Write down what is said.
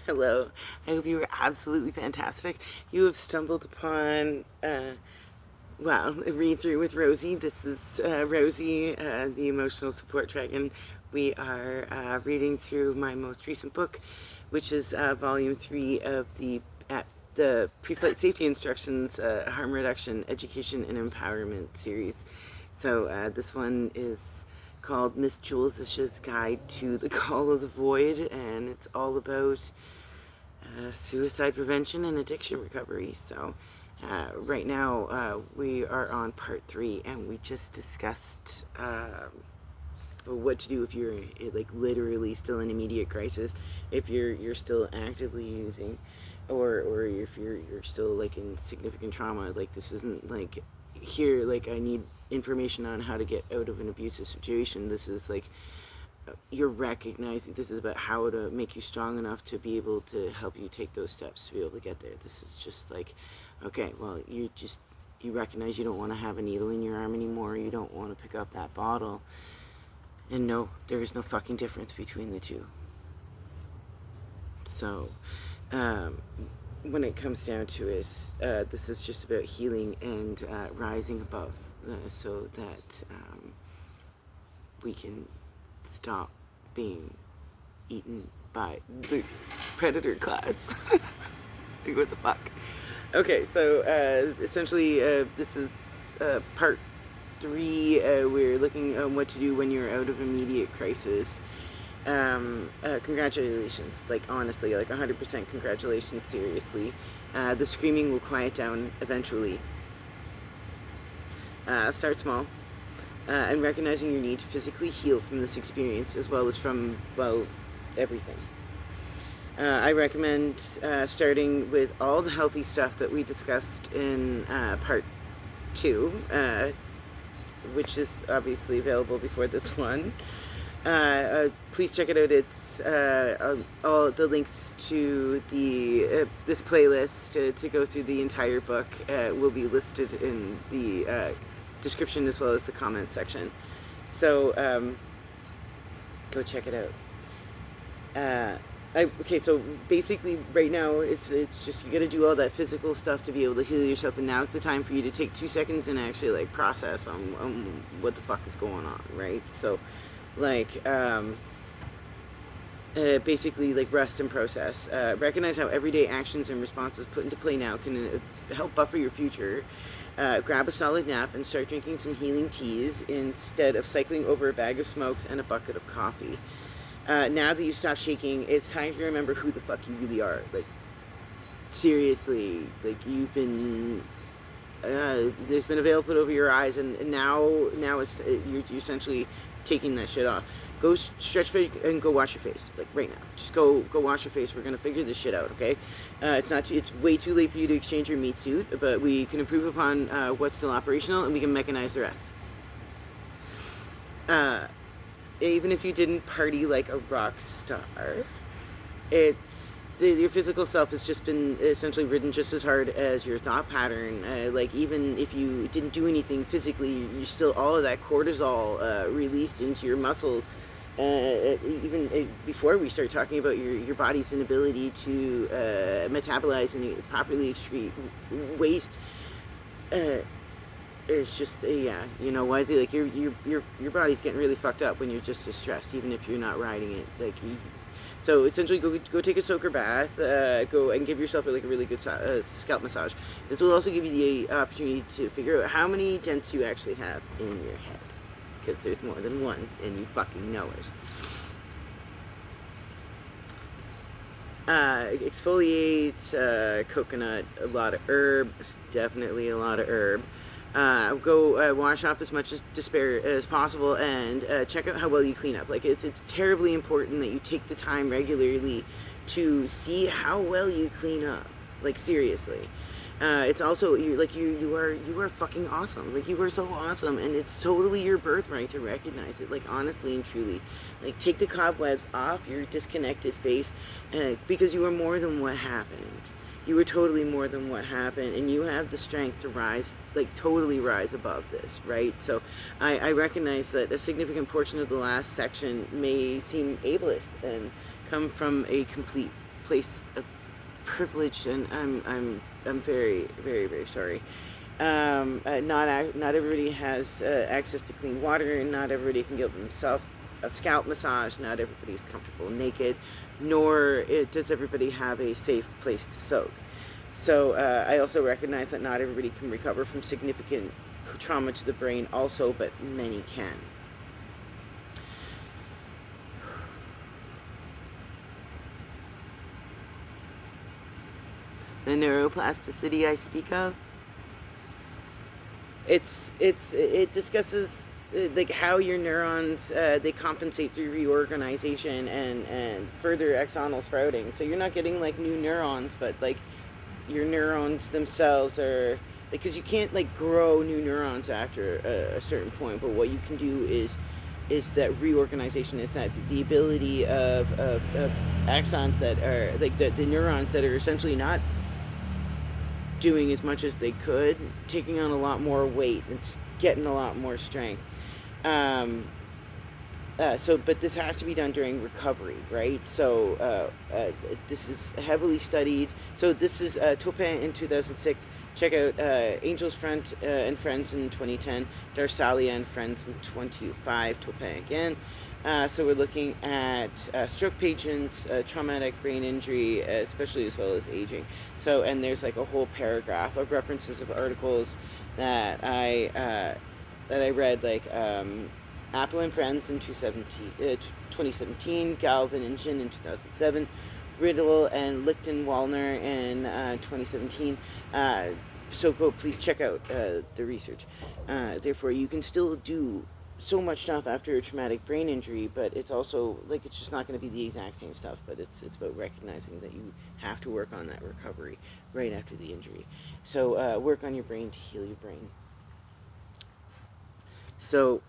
Hello. I hope you were absolutely fantastic. You have stumbled upon, a read through with Rosie. This is Rosie, the emotional support dragon. We are reading through my most recent book, which is volume 3 of the Preflight Safety Instructions, Harm Reduction, Education, and Empowerment series. So this one is called Miss Julesish's Guide to the Call of the Void, and it's all about suicide prevention and addiction recovery. So right now we are on part 3, and we just discussed what to do if you're like literally still in immediate crisis, if you're still actively using, or if you're still like in significant trauma. Like, this isn't like, here, like, I need information on how to get out of an abusive situation. This is like, you're recognizing, this is about how to make you strong enough to be able to help you take those steps to be able to get there. This is just like, okay, well, you recognize you don't want to have a needle in your arm anymore. You don't want to pick up that bottle. And no, there is no fucking difference between the two. So when it comes down to it, this is just about healing and rising above, so that we can stop being eaten by the predator class. What the fuck? Okay, so essentially this is part 3. We're looking at what to do when you're out of immediate crisis. Congratulations, like, honestly, like 100% congratulations, seriously. The screaming will quiet down eventually. Start small, and recognizing your need to physically heal from this experience, as well as from, well, everything. I recommend starting with all the healthy stuff that we discussed in part 2, which is obviously available before this one. Please check it out. It's all the links to the this playlist to go through the entire book will be listed in the description, as well as the comment section. So go check it out. Okay, so basically right now it's just, you gotta do all that physical stuff to be able to heal yourself, and now's the time for you to take 2 seconds and actually like process on what the fuck is going on, right? So like basically, like, rest and process. Recognize how everyday actions and responses put into play now can help buffer your future. Grab a solid nap and start drinking some healing teas instead of cycling over a bag of smokes and a bucket of coffee. Now that you've stopped shaking, it's time to remember who the fuck you really are. Like, seriously, like, you've been there's been a veil put over your eyes, and now it's you're essentially taking that shit off. Go stretch and go wash your face, like, right now. Just go wash your face. We're gonna figure this shit out, okay? It's way too late for you to exchange your meat suit, but we can improve upon what's still operational, and we can mechanize the rest. Even if you didn't party like a rock star, your physical self has just been essentially ridden just as hard as your thought pattern. Like, even if you didn't do anything physically, you still, all of that cortisol released into your muscles. Even before we start talking about your body's inability to metabolize and properly excrete waste, it's just, yeah, you know what? Like, your body's getting really fucked up when you're just as stressed, even if you're not riding it. Like, so essentially, go take a soaker bath. Go and give yourself like a really good scalp massage. This will also give you the opportunity to figure out how many dents you actually have in your head, because there's more than one, and you fucking know it. Exfoliate, coconut, a lot of herb, definitely a lot of herb. Go wash off as much as despair as possible, and check out how well you clean up. Like, it's terribly important that you take the time regularly to see how well you clean up. Like, seriously. It's also, you are fucking awesome. Like, you are so awesome, and it's totally your birthright to recognize it. Like, honestly and truly, like, take the cobwebs off your disconnected face, because you are more than what happened. You were totally more than what happened, and you have the strength to rise, like, totally rise above this, right? So I recognize that a significant portion of the last section may seem ableist and come from a complete place of privilege, and I'm very, very, very sorry. Not everybody has access to clean water, and not everybody can give themselves a scalp massage. Not everybody's comfortable naked, nor does everybody have a safe place to soak. So I also recognize that not everybody can recover from significant trauma to the brain also, but many can. The neuroplasticity I speak of, it discusses like how your neurons they compensate through reorganization and further axonal sprouting. So you're not getting like new neurons, but like your neurons themselves are, because you can't like grow new neurons after a certain point, but what you can do is that reorganization, is that the ability of axons that are like the neurons that are essentially not doing as much as they could, taking on a lot more weight, it's getting a lot more strength. But this has to be done during recovery, right? So this is heavily studied. So this is Topin in 2006. Check out Angel's Friend and Friends in 2010. Darsalia and Friends in 2005. Topin again. So we're looking at stroke patients, traumatic brain injury, especially as well as aging. So, and there's like a whole paragraph of references of articles that I read, like Apple and Friends in 2017, Galvin and Jin in 2007, Riddle and Lichten-Wallner in 2017. So go, please check out the research. Therefore, you can still do so much stuff after a traumatic brain injury, but it's also like it's just not going to be the exact same stuff. But it's about recognizing that you have to work on that recovery right after the injury. So work on your brain to heal your brain. So